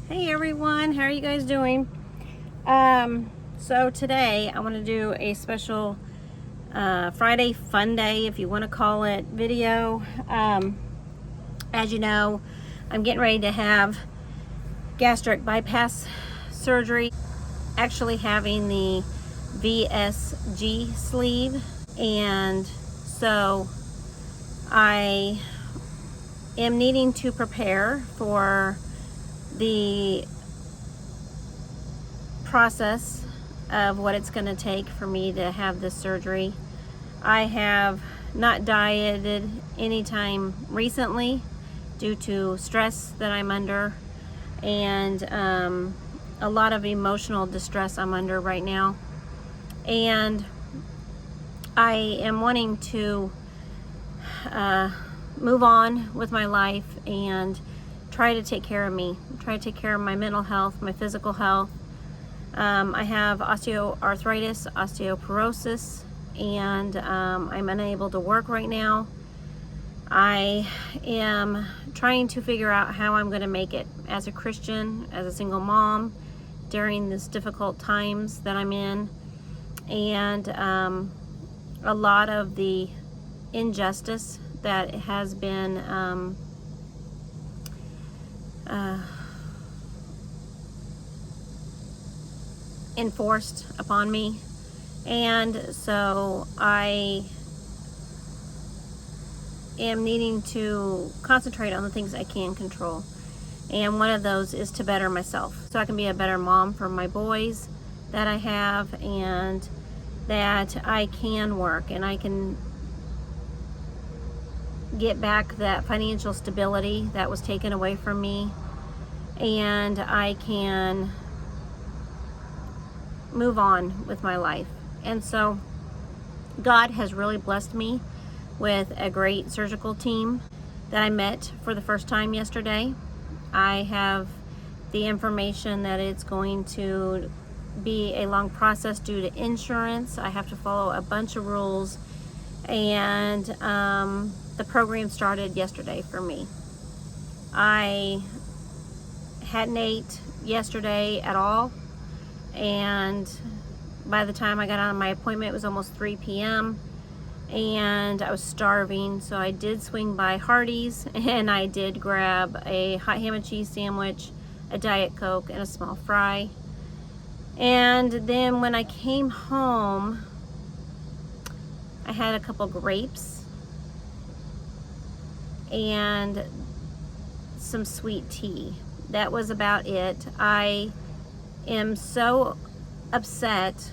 Hey everyone, how are you guys doing? So today I want to do a special Friday Funday, if you want to call it, video. As you know, I'm getting ready to have gastric bypass surgery, actually having the VSG sleeve, and so I am needing to prepare for the process of what it's going to take for me to have this surgery. I have not dieted anytime recently due to stress that I'm under and a lot of emotional distress I'm under right now, and I am wanting to move on with my life and try to take care of me, try to take care of my mental health, my physical health. I have osteoarthritis, osteoporosis, and I'm unable to work right now. I am trying to figure out how I'm going to make it as a Christian, as a single mom, during these difficult times that I'm in, and a lot of the injustice that has been enforced upon me. And so I am needing to concentrate on the things I can control, and one of those is to better myself so I can be a better mom for my boys that I have, and that I can work and I can get back that financial stability that was taken away from me, and I can move on with my life. And so God has really blessed me with a great surgical team that I met for the first time yesterday. I have the information that it's going to be a long process due to insurance. I have to follow a bunch of rules, and the program started yesterday for me. I hadn't ate yesterday at all, and by the time I got out of my appointment, it was almost 3 p.m. and I was starving, so I did swing by Hardee's and I did grab a hot ham and cheese sandwich, a Diet Coke, and a small fry. And then when I came home, I had a couple grapes and some sweet tea. That was about it. I am so upset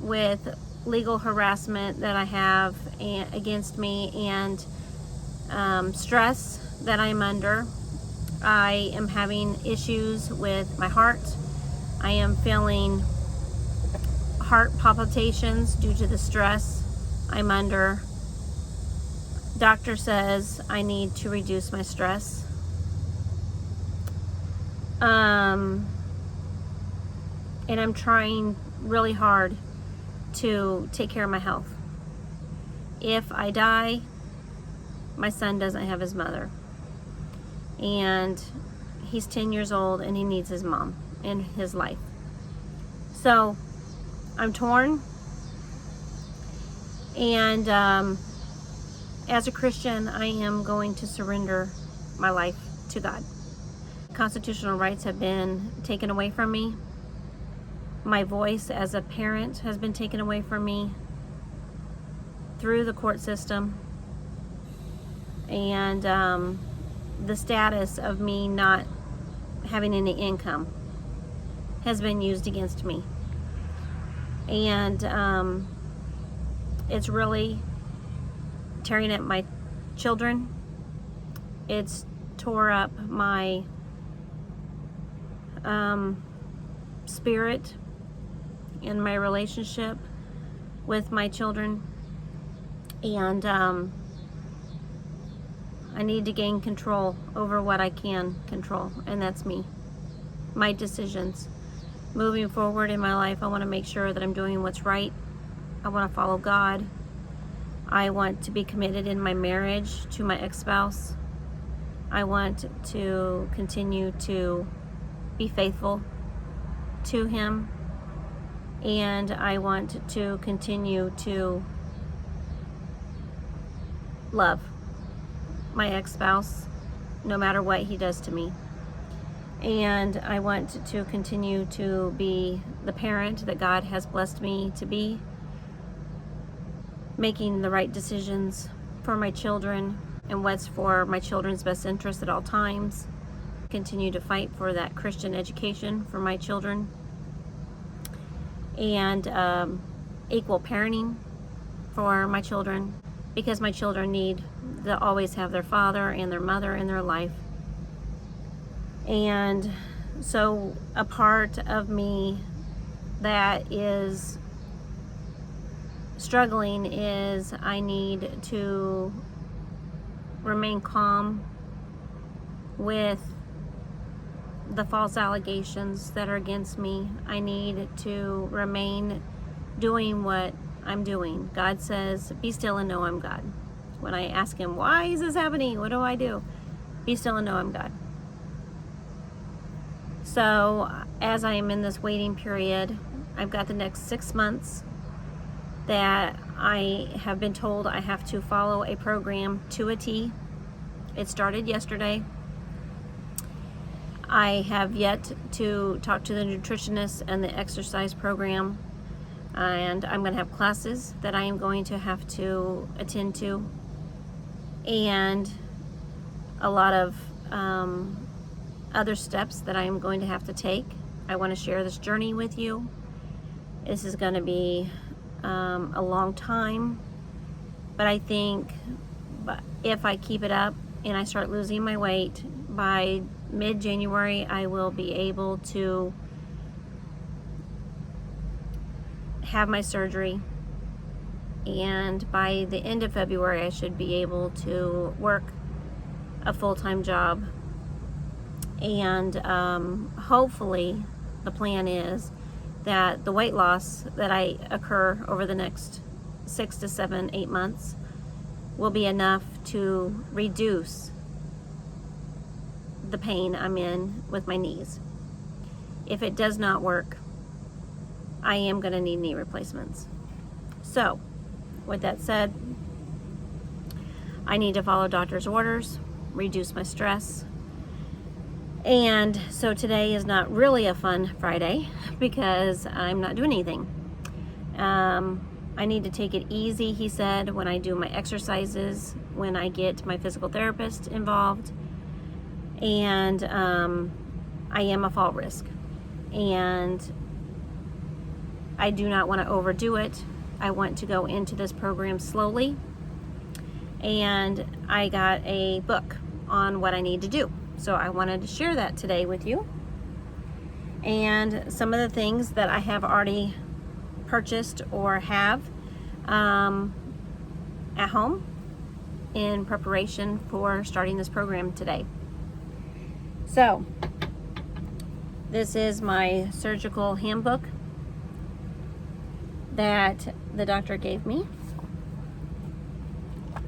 with legal harassment that I have against me, and stress that I'm under. I am having issues with my heart. I am feeling heart palpitations due to the stress I'm under. Doctor says I need to reduce my stress. And I'm trying really hard to take care of my health. If I die, my son doesn't have his mother, and he's 10 years old and he needs his mom in his life. So I'm torn, and as a Christian, I am going to surrender my life to God. Constitutional rights have been taken away from me. My voice as a parent has been taken away from me through the court system, and the status of me not having any income has been used against me, and it's really tearing up my children. It's tore up my spirit in my relationship with my children, and I need to gain control over what I can control, and that's me, my decisions. Moving forward in my life, I want to make sure that I'm doing what's right. I want to follow God. I want to be committed in my marriage to my ex-spouse. I want to continue to be faithful to him, and I want to continue to love my ex-spouse no matter what he does to me. And I want to continue to be the parent that God has blessed me to be, making the right decisions for my children and what's for my children's best interest at all times. Continue to fight for that Christian education for my children, and equal parenting for my children, because my children need to always have their father and their mother in their life. And so a part of me that is struggling is I need to remain calm with the false allegations that are against me. I need to remain doing what I'm doing. God says, be still and know I'm God. When I ask him, why is this happening? What do I do? Be still and know I'm God. So as I am in this waiting period, I've got the next 6 months that I have been told I have to follow a program to a T. It started yesterday. I have yet to talk to the nutritionist and the exercise program, and I'm going to have classes that I am going to have to attend to, and a lot of other steps that I am going to have to take. I want to share this journey with you. This is going to be a long time, but I think if I keep it up and I start losing my weight, by mid-January I will be able to have my surgery, and by the end of February I should be able to work a full-time job. And hopefully the plan is that the weight loss that I occur over the next 6 to 7, 8 months will be enough to reduce the pain I'm in with my knees. If it does not work, I am going to need knee replacements. So, with that said, I need to follow doctor's orders, reduce my stress. And so today is not really a fun Friday because I'm not doing anything. I need to take it easy, he said, when I do my exercises, when I get my physical therapist involved. And I am a fall risk. And I do not want to overdo it. I want to go into this program slowly. And I got a book on what I need to do. So I wanted to share that today with you. And some of the things that I have already purchased or have at home in preparation for starting this program today. So this is my surgical handbook that the doctor gave me.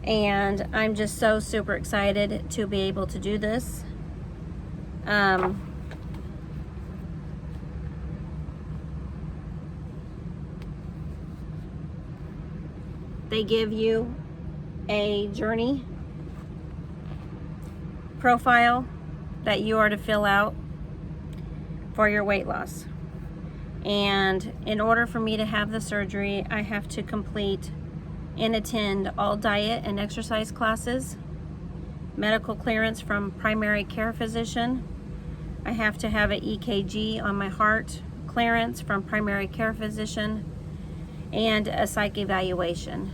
And I'm just so super excited to be able to do this. They give you a journey profile that you are to fill out for your weight loss. And in order for me to have the surgery, I have to complete and attend all diet and exercise classes, medical clearance from primary care physician. I have to have an EKG on my heart, clearance from primary care physician, and a psych evaluation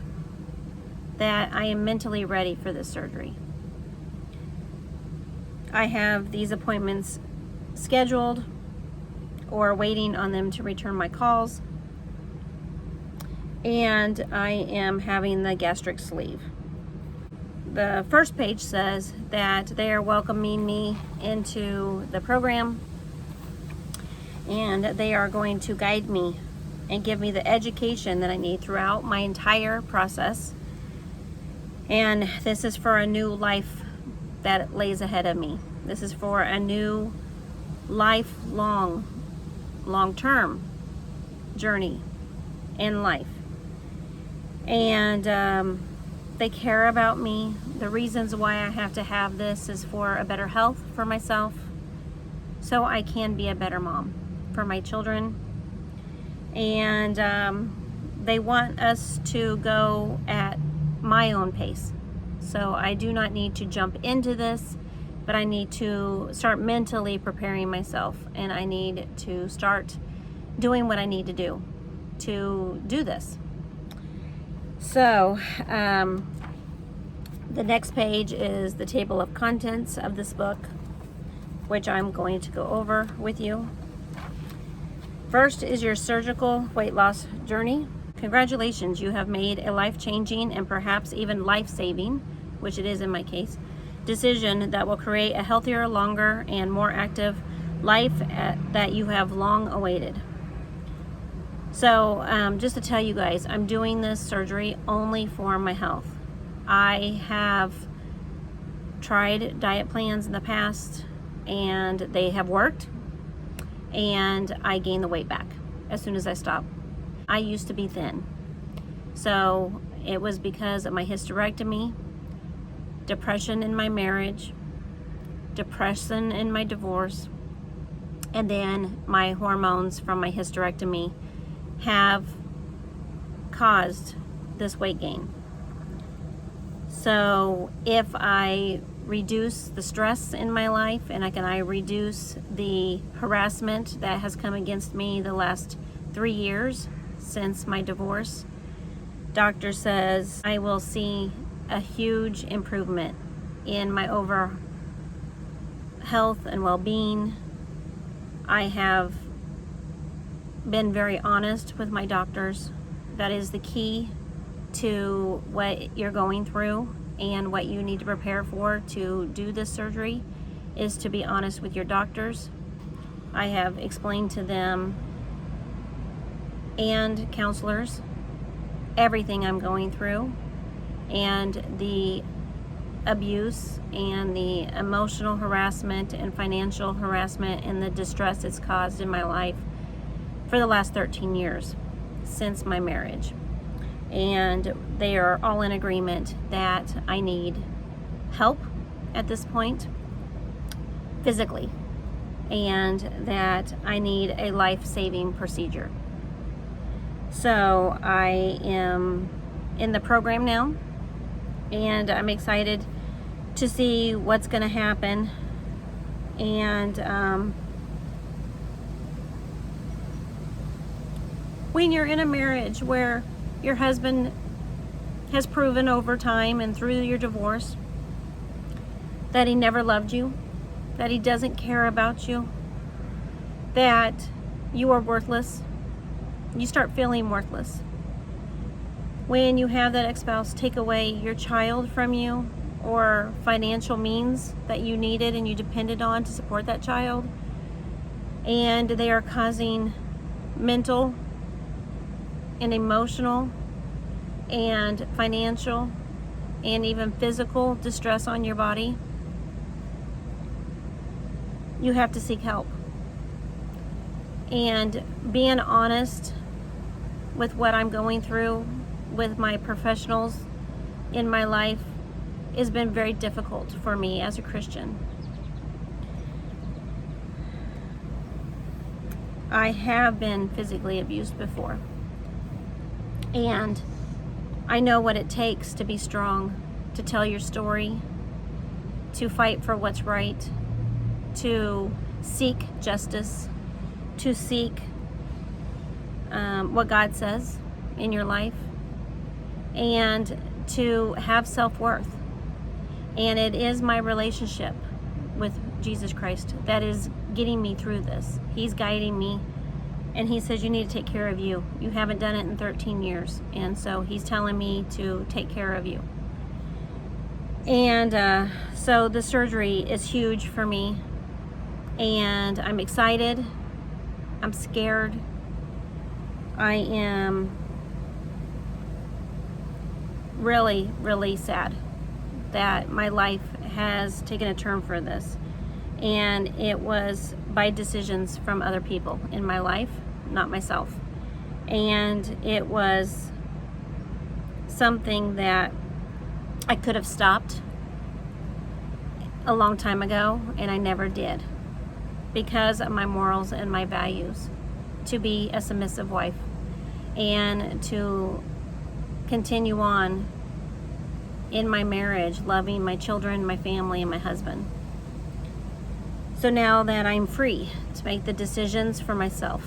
that I am mentally ready for this surgery. I have these appointments scheduled or waiting on them to return my calls, and I am having the gastric sleeve. The first page says that they are welcoming me into the program, and they are going to guide me and give me the education that I need throughout my entire process. And this is for a new life that lays ahead of me. This is for a new lifelong, long-term journey in life. And they care about me. The reasons why I have to have this is for a better health for myself, so I can be a better mom for my children. And they want us to go at my own pace. So I do not need to jump into this, but I need to start mentally preparing myself, and I need to start doing what I need to do this. So the next page is the table of contents of this book, which I'm going to go over with you. First is your surgical weight loss journey. Congratulations, you have made a life-changing and perhaps even life-saving, which it is in my case, decision that will create a healthier, longer, and more active life that you have long awaited. So just to tell you guys, I'm doing this surgery only for my health. I have tried diet plans in the past, and they have worked, and I gained the weight back as soon as I stopped. I used to be thin, so it was because of my hysterectomy, depression in my marriage, depression in my divorce, and then my hormones from my hysterectomy have caused this weight gain. So if I reduce the stress in my life, and I reduce the harassment that has come against me the last 3 years since my divorce, doctor says I will see a huge improvement in my overall health and well-being. I have been very honest with my doctors. That is the key to what you're going through and what you need to prepare for to do this surgery, is to be honest with your doctors. I have explained to them and counselors everything I'm going through, and the abuse and the emotional harassment and financial harassment and the distress it's caused in my life for the last 13 years since my marriage. And they are all in agreement that I need help at this point physically, and that I need a life-saving procedure. So I am in the program now, and I'm excited to see what's going to happen. And when you're in a marriage where your husband has proven over time and through your divorce that he never loved you, that he doesn't care about you, that you are worthless, you start feeling worthless. When you have that ex-spouse take away your child from you, or financial means that you needed and you depended on to support that child, and they are causing mental and emotional and financial and even physical distress on your body, you have to seek help. And being honest with what I'm going through with my professionals in my life has been very difficult for me as a Christian. I have been physically abused before, and I know what it takes to be strong, to tell your story, to fight for what's right, to seek justice, to seek what God says in your life, and to have self-worth. And it is my relationship with Jesus Christ that is getting me through this. He's guiding me, and he says you need to take care of you. You haven't done it in 13 years, and so he's telling me to take care of you. And so the surgery is huge for me, and I'm excited. I'm scared. I am really, really sad that my life has taken a turn for this. And it was by decisions from other people in my life, not myself. And it was something that I could have stopped a long time ago, and I never did, because of my morals and my values, to be a submissive wife and to continue on in my marriage, loving my children, my family, and my husband. So now that I'm free to make the decisions for myself,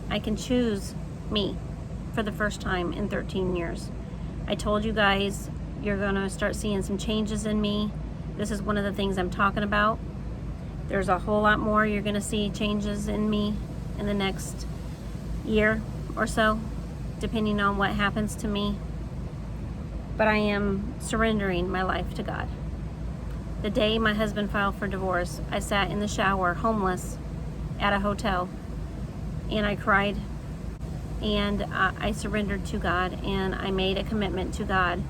I can choose me for the first time in 13 years. I told you guys you're going to start seeing some changes in me. This is one of the things I'm talking about. There's a whole lot more you're going to see changes in me in the next year or so, depending on what happens to me. But I am surrendering my life to God. The day my husband filed for divorce, I sat in the shower, homeless, at a hotel, and I cried, and I surrendered to God, and I made a commitment to God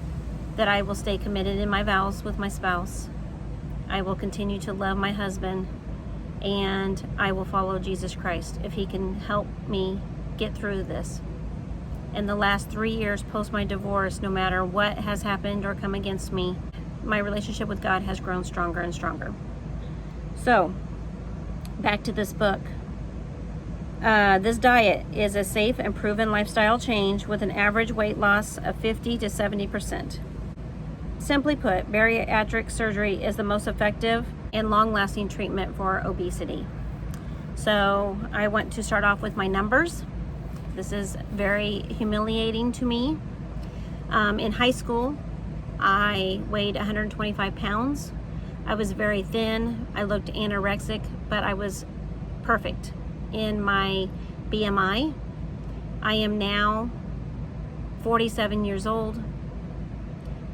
that I will stay committed in my vows with my spouse. I will continue to love my husband, and I will follow Jesus Christ if he can help me get through this. In the last 3 years post my divorce, no matter what has happened or come against me, my relationship with God has grown stronger and stronger. So, back to this book. This diet is a safe and proven lifestyle change with an average weight loss of 50 to 70%. Simply put, bariatric surgery is the most effective and long-lasting treatment for obesity. So, I want to start off with my numbers. This is very humiliating to me. In high school, I weighed 125 pounds. I was very thin. I looked anorexic, but I was perfect in my BMI. I am now 47 years old,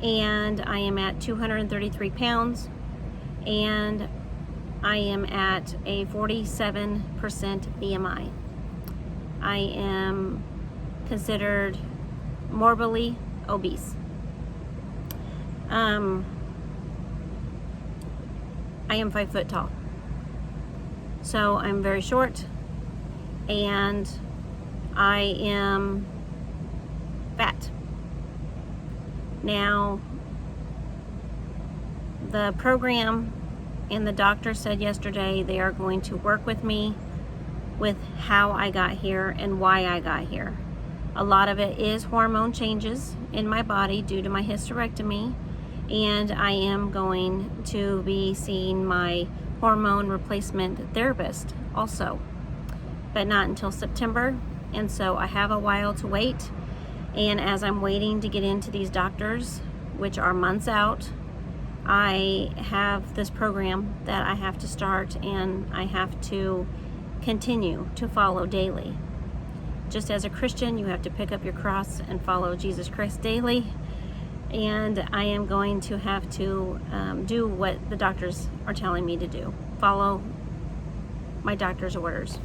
and I am at 233 pounds, and I am at a 47% BMI. I am considered morbidly obese. I am 5 foot tall. So I'm very short, and I am fat. Now, the program and the doctor said yesterday they are going to work with me with how I got here and why I got here. A lot of it is hormone changes in my body due to my hysterectomy, and I am going to be seeing my hormone replacement therapist also, but not until September, and so I have a while to wait. And as I'm waiting to get into these doctors, which are months out, I have this program that I have to start, and I have to continue to follow daily. Just as a Christian, you have to pick up your cross and follow Jesus Christ daily. And I am going to have to do what the doctors are telling me to do. Follow my doctor's orders.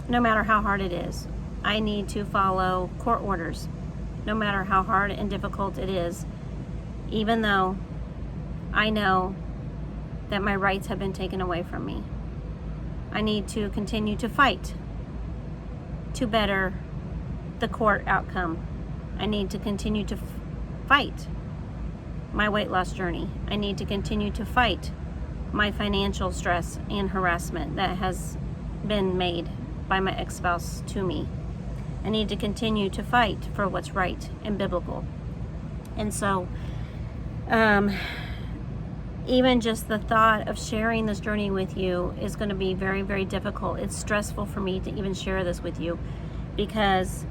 No matter how hard it is, I need to follow court orders. No matter how hard and difficult it is, even though I know that my rights have been taken away from me. I need to continue to fight to better the court outcome. I need to continue to fight my weight loss journey. I need to continue to fight my financial stress and harassment that has been made by my ex-spouse to me. I need to continue to fight for what's right and biblical. And so, even just the thought of sharing this journey with you is going to be very, very difficult. It's stressful for me to even share this with you because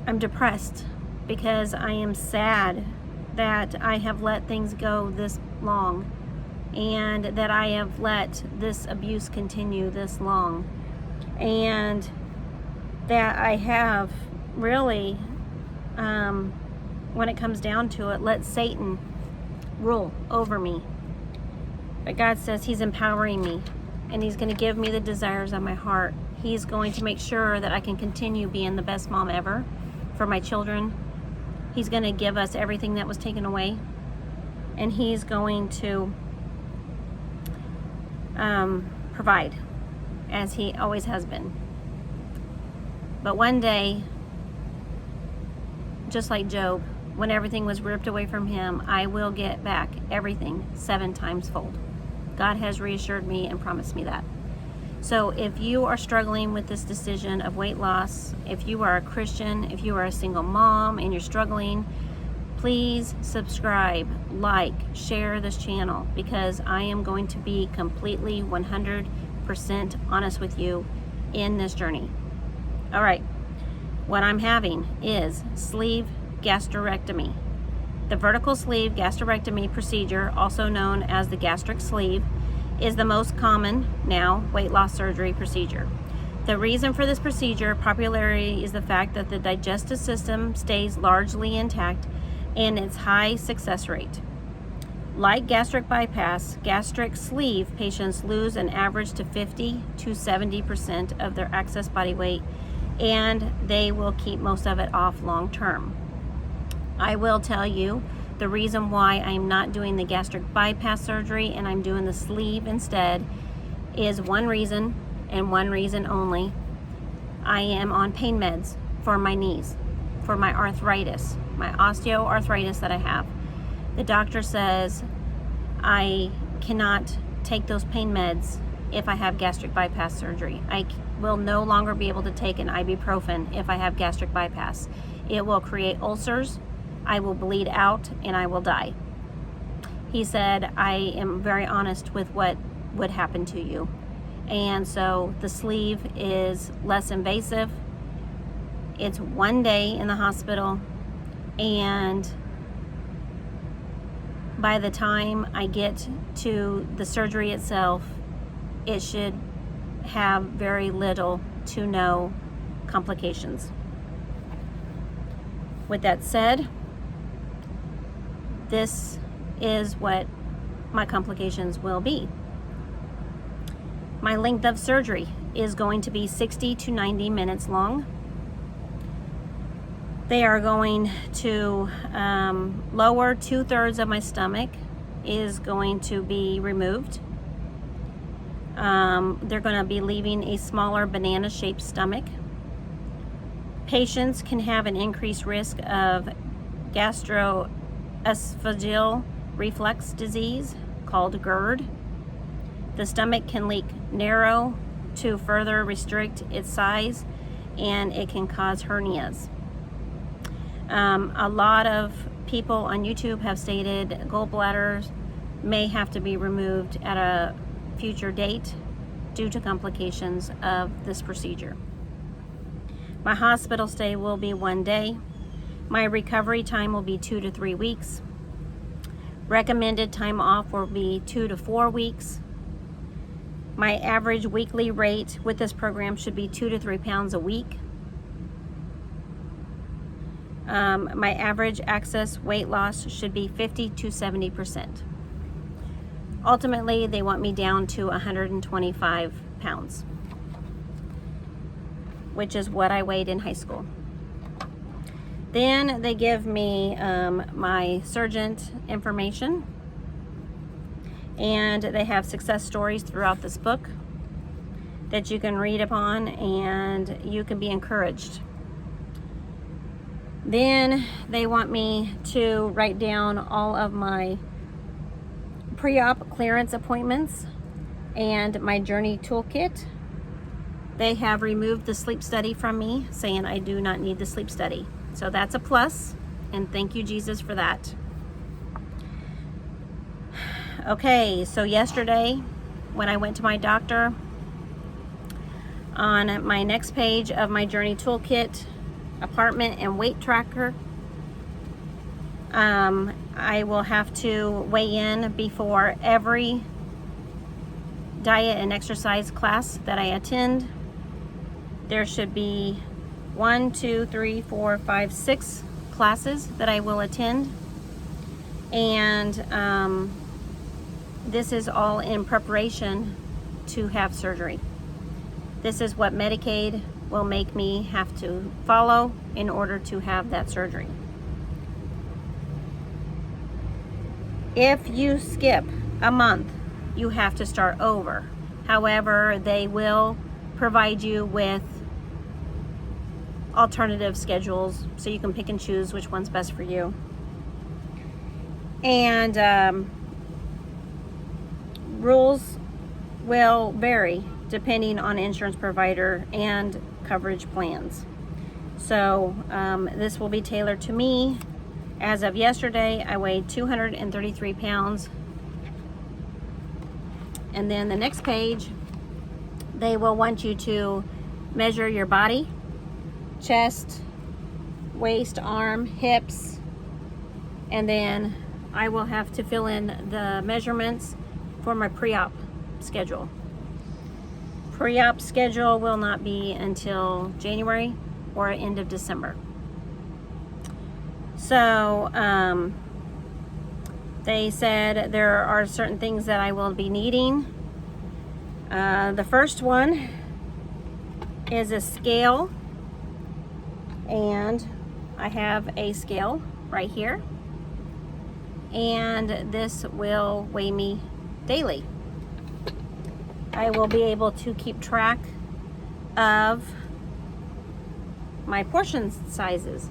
I'm depressed, because I am sad that I have let things go this long, and that I have let this abuse continue this long, and that I have really, when it comes down to it, let Satan rule over me. But God says he's empowering me, and he's going to give me the desires of my heart. He's going to make sure that I can continue being the best mom ever for my children. He's going to give us everything that was taken away, and he's going to provide, as he always has been. But one day, just like Job, when everything was ripped away from him, I will get back everything 7 times fold. God has reassured me and promised me that. So if you are struggling with this decision of weight loss, if you are a Christian, if you are a single mom and you're struggling, please subscribe, like, share this channel, because I am going to be completely 100% honest with you in this journey. All right, what I'm having is sleeve gastrectomy. The vertical sleeve gastrectomy procedure, also known as the gastric sleeve, is the most common now weight loss surgery procedure. The reason for this procedure popularity is the fact that the digestive system stays largely intact and its high success rate. Like gastric bypass, gastric sleeve patients lose an average to 50 to 70% of their excess body weight, and they will keep most of it off long term. I will tell you the reason why I'm not doing the gastric bypass surgery and I'm doing the sleeve instead is one reason and one reason only. I am on pain meds for my knees, for my arthritis, my osteoarthritis that I have. The doctor says I cannot take those pain meds if I have gastric bypass surgery. I will no longer be able to take an ibuprofen if I have gastric bypass. It will create ulcers, I will bleed out, and I will die. He said, I am very honest with what would happen to you. And so the sleeve is less invasive. It's 1 day in the hospital, and by the time I get to the surgery itself, it should have very little to no complications. With that said, this is what my complications will be. My length of surgery is going to be 60 to 90 minutes long. They are going to lower 2/3 of my stomach is going to be removed. They're going to be leaving a smaller banana-shaped stomach. Patients can have an increased risk of gastroesophageal reflux disease called GERD. The stomach can leak narrow to further restrict its size, and it can cause hernias. A lot of people on YouTube have stated gallbladders may have to be removed at a future date due to complications of this procedure. My hospital stay will be 1 day. My recovery time will be 2 to 3 weeks. Recommended time off will be 2 to 4 weeks. My average weekly rate with this program should be 2 to 3 pounds a week. My average access weight loss should be 50 to 70%. Ultimately, they want me down to 125 pounds, which is what I weighed in high school. Then they give me my surgeon information, and they have success stories throughout this book that you can read upon, and you can be encouraged. Then they want me to write down all of my pre-op clearance appointments and my journey toolkit. They have removed the sleep study from me, saying I do not need the sleep study. So that's a plus, and thank you, Jesus, for that. Okay, so yesterday when I went to my doctor, on my next page of my journey toolkit, apartment and weight tracker, I will have to weigh in before every diet and exercise class that I attend. There should be 1, 2, 3, 4, 5, 6 classes that I will attend, and this is all in preparation to have surgery. This is what Medicaid will make me have to follow in order to have that surgery. If you skip a month you have to start over. However, they will provide you with alternative schedules so you can pick and choose which one's best for you. And rules will vary depending on insurance provider and coverage plans. So this will be tailored to me. As of yesterday, I weighed 233 pounds. And then the next page, they will want you to measure your body, chest, waist, arm, hips, and then I will have to fill in the measurements for my pre-op schedule. Pre-op schedule will not be until January or end of December. So they said there are certain things that I will be needing. The first one is a scale, and I have a scale right here, and this will weigh me daily. I will be able to keep track of my portion sizes.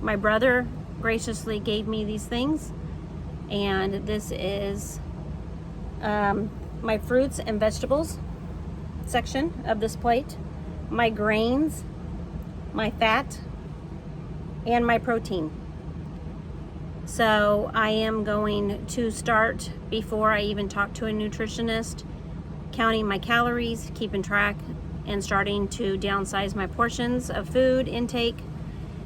My brother graciously gave me these things, and this is my fruits and vegetables section of this plate, my grains, my fat, and my protein. So I am going to start, before I even talk to a nutritionist, counting my calories, keeping track, and starting to downsize my portions of food intake.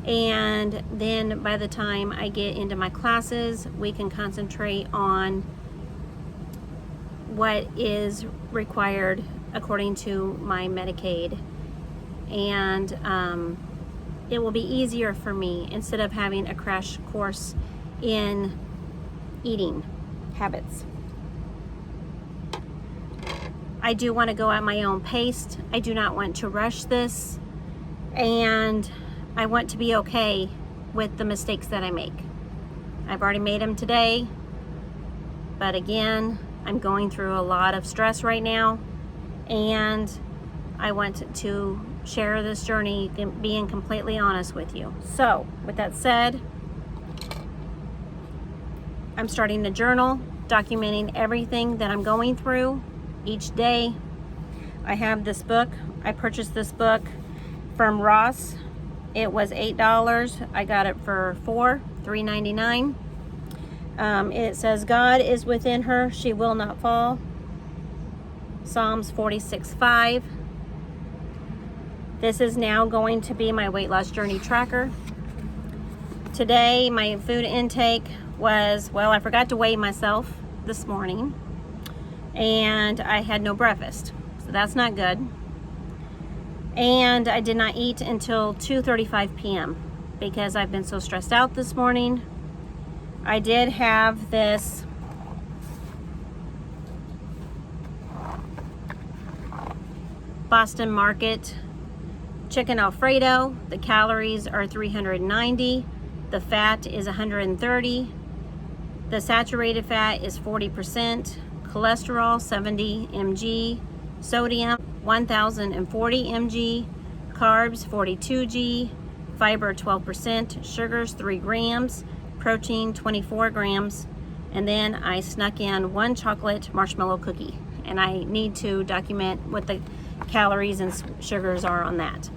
And then by the time I get into my classes, we can concentrate on what is required according to my Medicaid. And it will be easier for me instead of having a crash course in eating habits. I do want to go at my own pace. I do not want to rush this, and I want to be okay with the mistakes that I make. I've already made them today, but again, I'm going through a lot of stress right now, and I want to share this journey, being completely honest with you. So, with that said, I'm starting to journal, documenting everything that I'm going through each day. I have this book. I purchased this book from Ross. It was $8. I got it for $3.99. It says, God is within her, she will not fall. Psalms 46:5. This is now going to be my weight loss journey tracker. Today, my food intake was, well, I forgot to weigh myself this morning, and I had no breakfast, so that's not good. And I did not eat until 2:35 p.m. because I've been so stressed out this morning. I did have this Boston Market chicken Alfredo. The calories are 390. The fat is 130. The saturated fat is 40%. Cholesterol 70 mg. Sodium 1040 mg. Carbs 42 g. Fiber 12%. Sugars 3 grams. Protein 24 grams. And then I snuck in 1 chocolate marshmallow cookie. And I need to document what the calories and sugars are on that.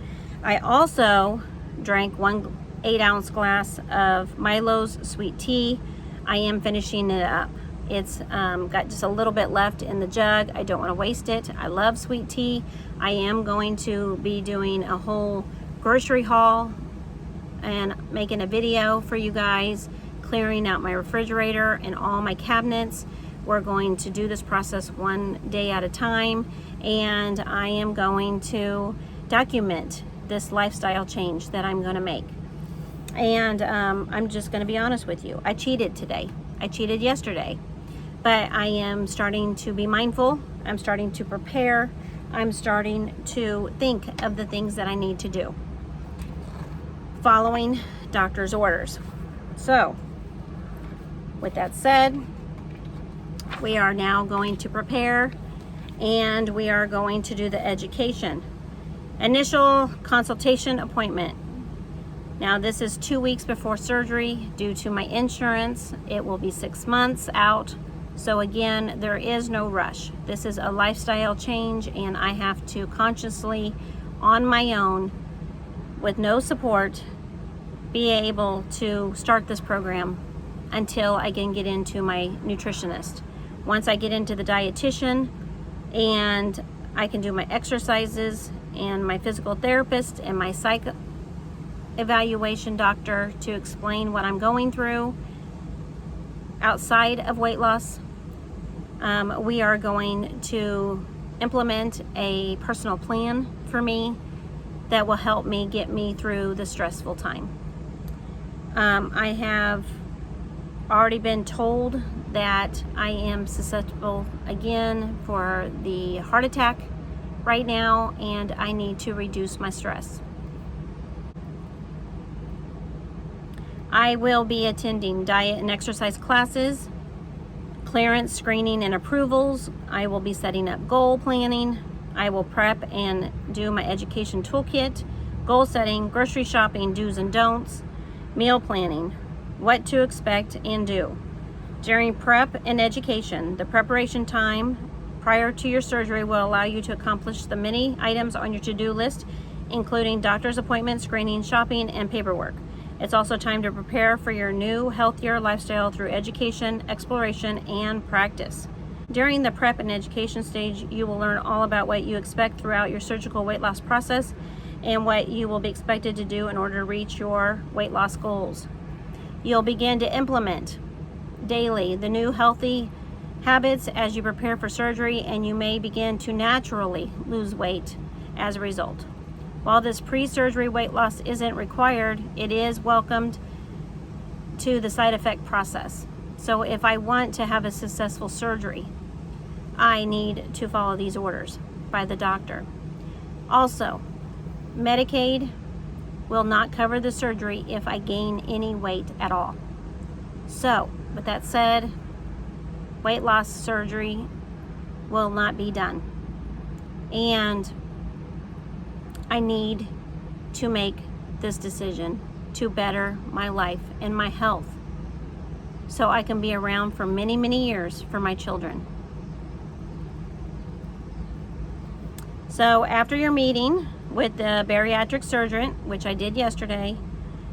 I also drank 1 8-ounce glass of Milo's sweet tea. I am finishing it up. It's got just a little bit left in the jug. I don't want to waste it. I love sweet tea. I am going to be doing a whole grocery haul and making a video for you guys, clearing out my refrigerator and all my cabinets. We're going to do this process one day at a time, and I am going to document this lifestyle change that I'm going to make. And I'm just going to be honest with you. I cheated today. I cheated yesterday. But I am starting to be mindful. I'm starting to prepare. I'm starting to think of the things that I need to do, following doctor's orders. So, with that said, we are now going to prepare, and we are going to do the education. Initial consultation appointment. Now this is 2 weeks before surgery. Due to my insurance, it will be 6 months out. So again, there is no rush. This is a lifestyle change, and I have to consciously, on my own, with no support, be able to start this program until I can get into my nutritionist. Once I get into the dietitian, and I can do my exercises, and my physical therapist and my psych evaluation doctor to explain what I'm going through outside of weight loss, we are going to implement a personal plan for me that will help me get me through the stressful time. I have already been told that I am susceptible again for the heart attack right now, and I need to reduce my stress. I will be attending diet and exercise classes, clearance, screening, and approvals. I will be setting up goal planning. I will prep and do my education toolkit, goal setting, grocery shopping, do's and don'ts, meal planning, what to expect and do. During prep and education, the preparation time prior to your surgery will allow you to accomplish the many items on your to-do list, including doctor's appointments, screening, shopping, and paperwork. It's also time to prepare for your new, healthier lifestyle through education, exploration, and practice. During the prep and education stage, you will learn all about what you expect throughout your surgical weight loss process and what you will be expected to do in order to reach your weight loss goals. You'll begin to implement daily the new healthy habits as you prepare for surgery, and you may begin to naturally lose weight as a result. While this pre-surgery weight loss isn't required, it is welcomed to the side effect process. So if I want to have a successful surgery, I need to follow these orders by the doctor. Also, Medicaid will not cover the surgery if I gain any weight at all. So, with that said, weight loss surgery will not be done. And I need to make this decision to better my life and my health so I can be around for many, many years for my children. So after your meeting with the bariatric surgeon, which I did yesterday,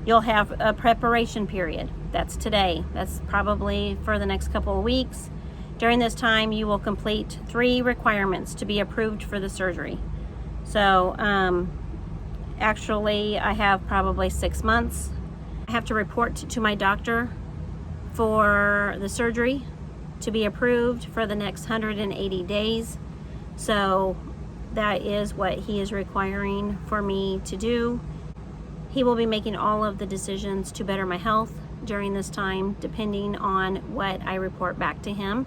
you'll have a preparation period. That's today. That's probably for the next couple of weeks. During this time, you will complete 3 requirements to be approved for the surgery. So actually I have probably 6 months. I have to report to my doctor for the surgery to be approved for the next 180 days. So that is what he is requiring for me to do. He will be making all of the decisions to better my health during this time, depending on what I report back to him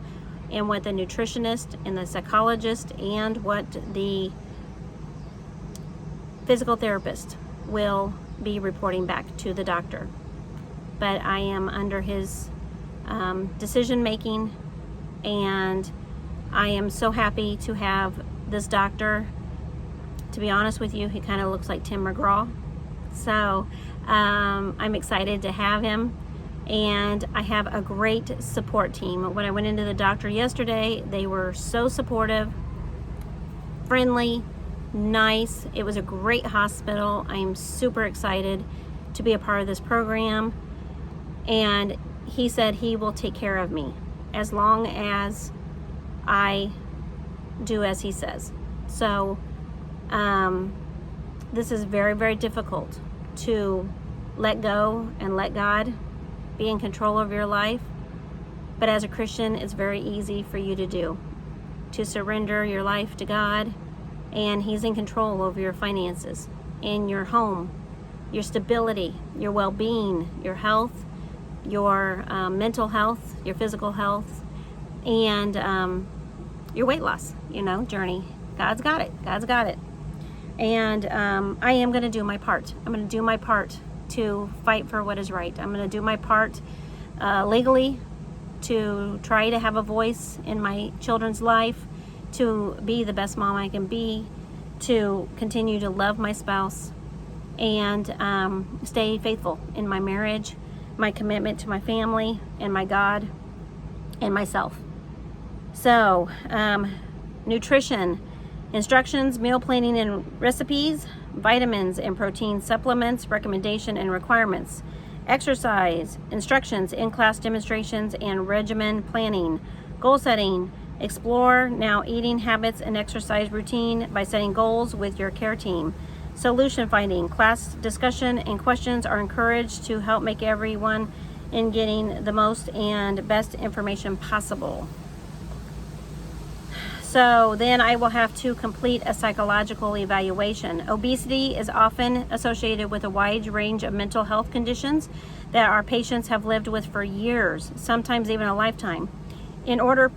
and what the nutritionist and the psychologist and what the physical therapist will be reporting back to the doctor. But I am under his decision making, and I am so happy to have this doctor. To be honest with you, he kind of looks like Tim McGraw. So I'm excited to have him, and I have a great support team. When I went into the doctor yesterday, they were so supportive, friendly, nice. It was a great hospital. I am super excited to be a part of this program, and he said he will take care of me as long as I do as he says. So this is very, very difficult to let go and let God be in control of your life. But as a Christian, it's very easy for you to do, to surrender your life to God, and He's in control over your finances, in your home, your stability, your well-being, your health, your mental health, your physical health, and your weight loss, journey. God's got it. God's got it. And I am going to do my part. I'm going to do my part to fight for what is right. I'm going to do my part legally to try to have a voice in my children's life, to be the best mom I can be, to continue to love my spouse, and stay faithful in my marriage, my commitment to my family and my God and myself. So, nutrition, instructions, meal planning and recipes, vitamins and protein supplements, recommendation and requirements, exercise, instructions, in-class demonstrations and regimen planning, goal setting, explore now eating habits and exercise routine by setting goals with your care team. Solution finding, class discussion and questions are encouraged to help make everyone in getting the most and best information possible. So then I will have to complete a psychological evaluation. Obesity is often associated with a wide range of mental health conditions that our patients have lived with for years, sometimes even a lifetime. In order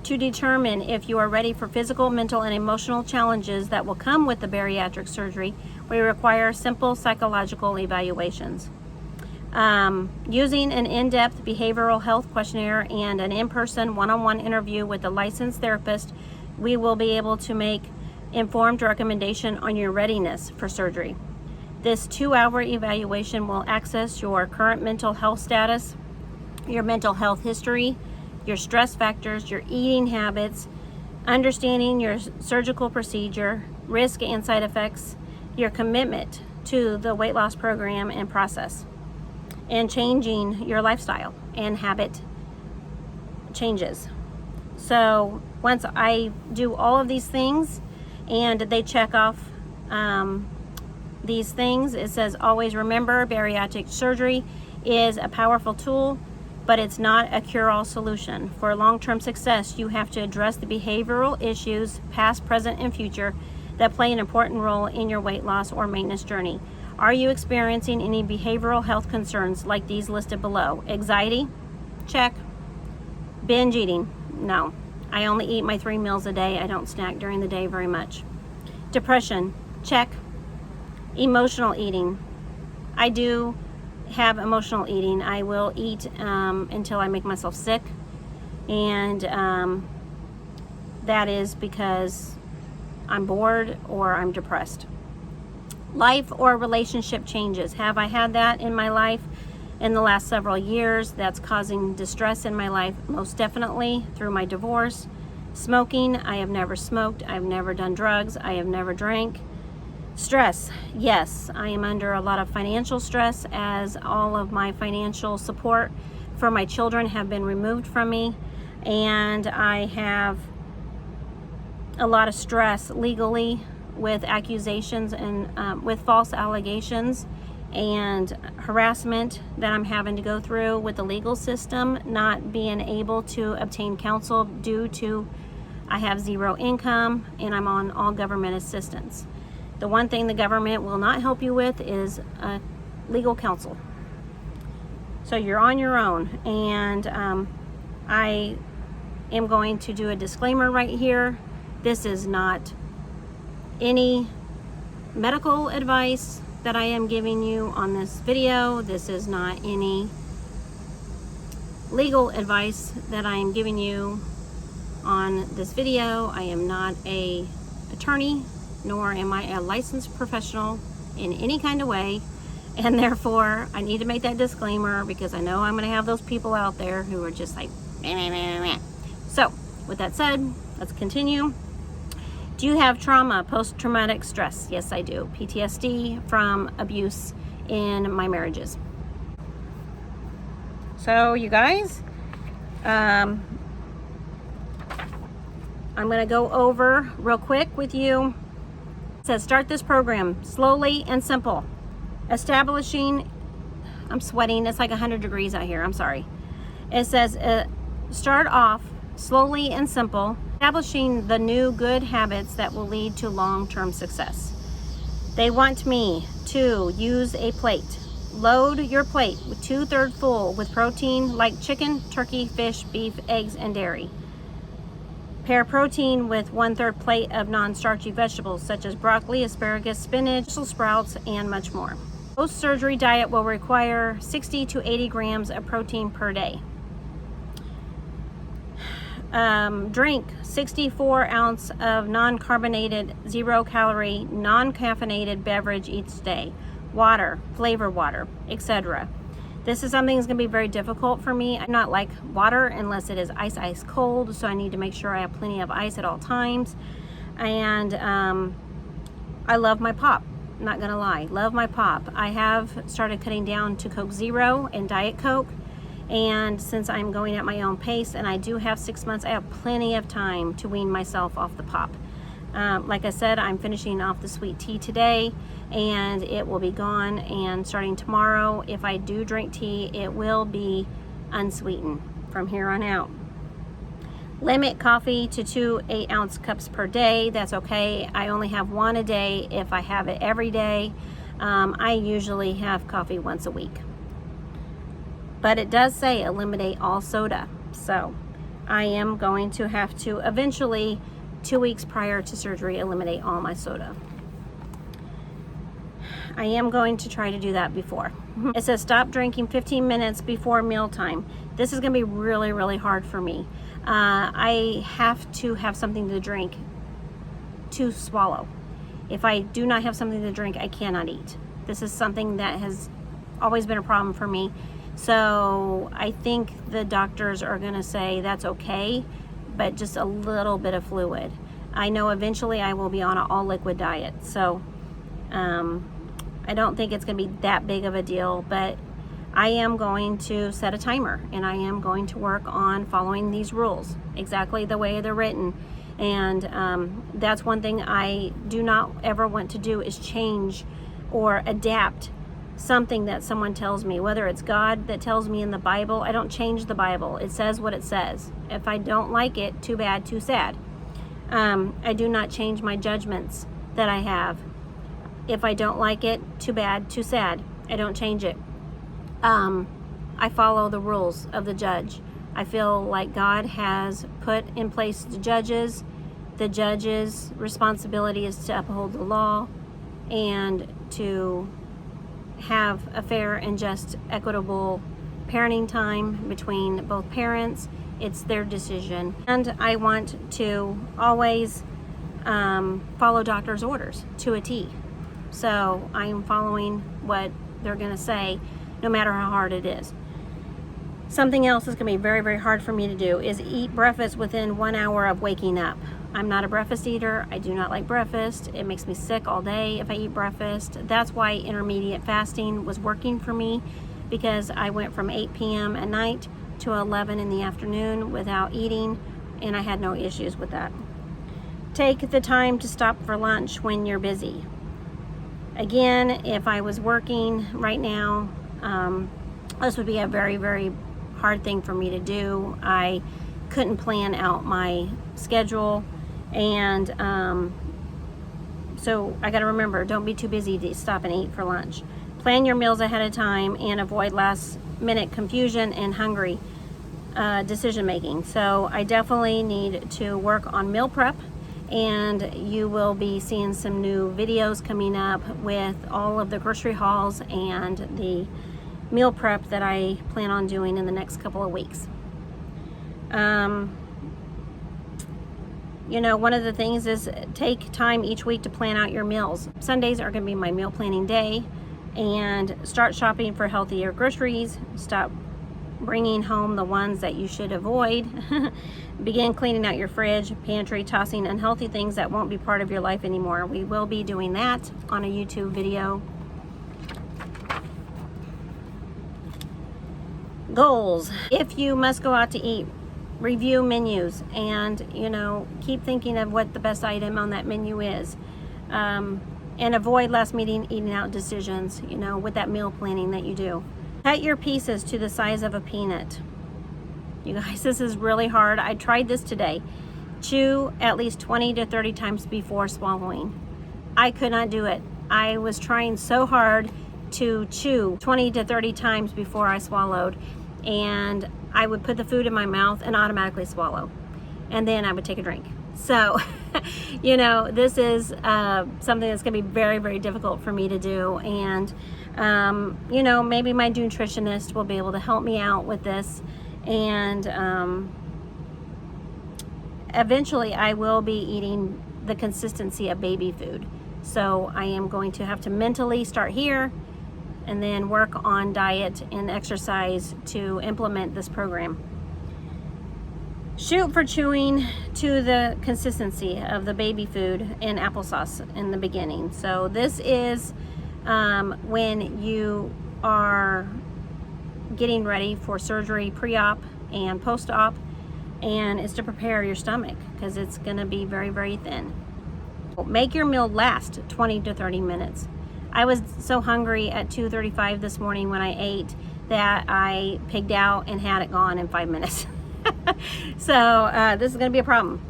to determine if you are ready for physical, mental, and emotional challenges that will come with the bariatric surgery, we require simple psychological evaluations. Using an in-depth behavioral health questionnaire and an in-person one-on-one interview with a licensed therapist, we will be able to make informed recommendation on your readiness for surgery. This 2-hour evaluation will access your current mental health status, your mental health history, your stress factors, your eating habits, understanding your surgical procedure, risk and side effects, your commitment to the weight loss program and process, and changing your lifestyle and habit changes. So once I do all of these things and they check off these things, it says always remember bariatric surgery is a powerful tool, but it's not a cure-all solution. For long-term success, you have to address the behavioral issues, past, present, and future, that play an important role in your weight loss or maintenance journey. Are you experiencing any behavioral health concerns like these listed below? Anxiety? Check. Binge eating? No. I only eat my 3 meals a day. I don't snack during the day very much. Depression? Check. Emotional eating? I do have emotional eating. I will eat until I make myself sick, and that is because I'm bored or I'm depressed. Life or relationship changes. Have I had that in my life in the last several years that's causing distress in my life? Most definitely through my divorce. Smoking, I have never smoked. I've never done drugs. I have never drank. Stress, yes, I am under a lot of financial stress as all of my financial support for my children have been removed from me, and I have a lot of stress legally with accusations and with false allegations and harassment that I'm having to go through with the legal system, not being able to obtain counsel due to I have 0 income and I'm on all government assistance. The one thing the government will not help you with is legal counsel. So you're on your own, and I am going to do a disclaimer right here. This is not any medical advice that I am giving you on this video. This is not any legal advice that I am giving you on this video. I am not an attorney, nor am I a licensed professional in any kind of way, and therefore I need to make that disclaimer because I know I'm going to have those people out there who are just like meh, meh, meh, meh. So with that said, let's continue. Do you have trauma, post-traumatic stress? Yes, I do. PTSD from abuse in my marriages. So you guys, I'm going to go over real quick with you. It says start this program slowly and simple. Establishing, I'm sweating, it's like 100 degrees out here, I'm sorry. It says start off slowly and simple, establishing the new good habits that will lead to long-term success. They want me to use a plate. Load your plate with 2/3 full with protein like chicken, turkey, fish, beef, eggs, and dairy. Pair protein with 1/3 plate of non-starchy vegetables such as broccoli, asparagus, spinach, Brussels sprouts, and much more. Post-surgery diet will require 60 to 80 grams of protein per day. Drink 64 ounce of non-carbonated, 0-calorie, non-caffeinated beverage each day. Water, flavor water, etc. This is something that's going to be very difficult for me. I do not like water unless it is ice cold, so I need to make sure I have plenty of ice at all times. And I love my pop, not gonna lie, love my pop. I have started cutting down to Coke Zero and Diet Coke, and since I'm going at my own pace and I do have 6 months, I have plenty of time to wean myself off the pop. Like I said, I'm finishing off the sweet tea today and it will be gone, and starting tomorrow, if I do drink tea, it will be unsweetened from here on out. Limit coffee to 2 8-ounce cups per day. That's okay. I only have one a day if I have it every day. I usually have coffee once a week. But it does say eliminate all soda. So I am going to have to eventually, 2 weeks prior to surgery, eliminate all my soda. I am going to try to do that before. It says stop drinking 15 minutes before mealtime. This is going to be really, really hard for me. I have to have something to drink to swallow. If I do not have something to drink, I cannot eat. This is something that has always been a problem for me. So I think the doctors are going to say that's okay, but just a little bit of fluid. I know eventually I will be on an all liquid diet. So I don't think it's going to be that big of a deal, but I am going to set a timer and I am going to work on following these rules exactly the way they're written. And that's one thing I do not ever want to do, is change or adapt something that someone tells me, whether it's God that tells me in the Bible. I don't change the Bible. It says what it says. If I don't like it, too bad, too sad. I do not change my judgments that I have. If I don't like it, too bad, too sad. I don't change it. I follow the rules of the judge. I feel like God has put in place the judges. The judge's responsibility is to uphold the law and to have a fair and just equitable parenting time between both parents. It's their decision. And I want to always follow doctor's orders to a T. So I'm following what they're going to say, no matter how hard it is. Something else that's going to be very, very hard for me to do is eat breakfast within 1 hour of waking up. I'm not a breakfast eater. I do not like breakfast. It makes me sick all day if I eat breakfast. That's why intermediate fasting was working for me, because I went from 8 p.m. at night to 11 in the afternoon without eating, and I had no issues with that. Take the time to stop for lunch when you're busy. Again, if I was working right now, this would be a very, very hard thing for me to do. I couldn't plan out my schedule, and so I got to remember, don't be too busy to stop and eat for lunch. Plan your meals ahead of time and avoid last minute confusion and hungry decision making. So I definitely need to work on meal prep, and you will be seeing some new videos coming up with all of the grocery hauls and the meal prep that I plan on doing in the next couple of weeks. You know, one of the things is take time each week to plan out your meals. Sundays are going to be my meal planning day, and start shopping for healthier groceries. Stop bringing home the ones that you should avoid. Begin cleaning out your fridge, pantry, tossing unhealthy things that won't be part of your life anymore. We will be doing that on a YouTube video. Goals. If you must go out to eat, review menus and, you know, keep thinking of what the best item on that menu is. And avoid last minute eating out decisions, you know, with that meal planning that you do. Cut your pieces to the size of a peanut. You guys, this is really hard. I tried this today. Chew at least 20 to 30 times before swallowing. I could not do it. I was trying so hard to chew 20 to 30 times before I swallowed, and I would put the food in my mouth and automatically swallow, and then I would take a drink. So, you know, this is something that's going to be very, very difficult for me to do, and you know, maybe my nutritionist will be able to help me out with this, and eventually I will be eating the consistency of baby food. So I am going to have to mentally start here and then work on diet and exercise to implement this program. Shoot for chewing to the consistency of the baby food and applesauce in the beginning. So this is when you are getting ready for surgery, pre-op and post-op, and it's to prepare your stomach because it's going to be very, very thin. Make your meal last 20 to 30 minutes. I was so hungry at 2:35 this morning when I ate that I pigged out and had it gone in 5 minutes. So this is going to be a problem.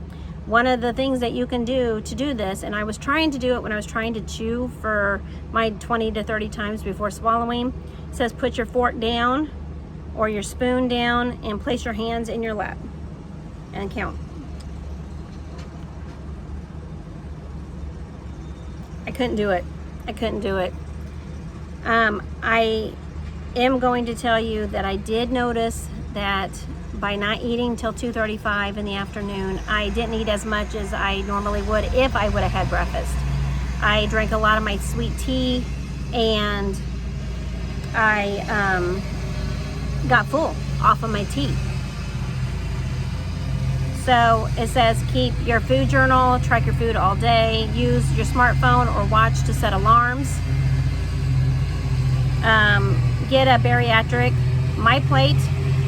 One of the things that you can do to do this, and I was trying to do it when I was trying to chew for my 20 to 30 times before swallowing, it says put your fork down or your spoon down and place your hands in your lap and count. I couldn't do it. I couldn't do it. I am going to tell you that I did notice that by not eating till 2:35 in the afternoon, I didn't eat as much as I normally would if I would have had breakfast. I drank a lot of my sweet tea and I got full off of my tea. So it says keep your food journal, track your food all day, use your smartphone or watch to set alarms. Get a bariatric My Plate,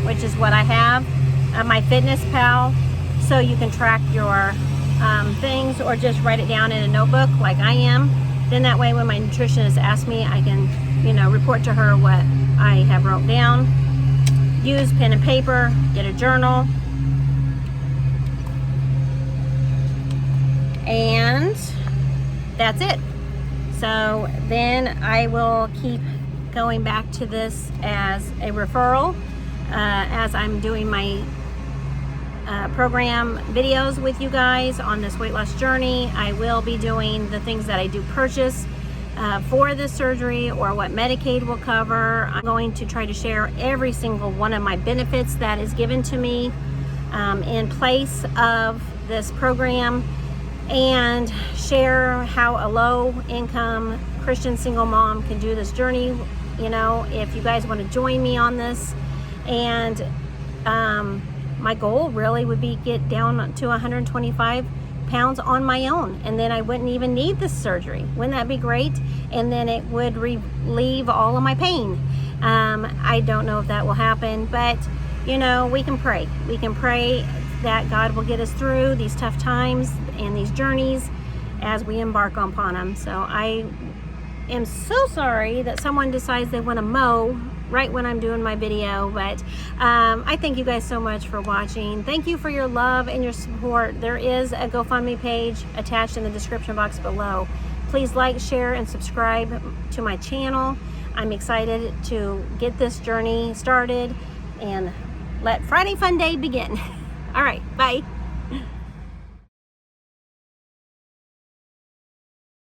which is what I have, my Fitness Pal, so you can track your things or just write it down in a notebook like I am. Then that way when my nutritionist asks me, I can, report to her what I have wrote down. Use pen and paper, get a journal. And that's it. So then I will keep going back to this as a referral as I'm doing my program videos with you guys on this weight loss journey. I will be doing the things that I do purchase for this surgery or what Medicaid will cover. I'm going to try to share every single one of my benefits that is given to me in place of this program, and share how a low-income Christian single mom can do this journey. If you guys want to join me on this, and my goal really would be get down to 125 pounds on my own, and then I wouldn't even need this surgery. Wouldn't that be great? And then it would relieve all of my pain. I don't know if that will happen, but we can pray. We can pray that God will get us through these tough times and these journeys as we embark upon them. So I am so sorry that someone decides they want to mow right when I'm doing my video, but I thank you guys so much for watching. Thank you for your love and your support. There is a GoFundMe page attached in the description box below. Please like, share, and subscribe to my channel. I'm excited to get this journey started and let Friday Fun Day begin. All right, bye.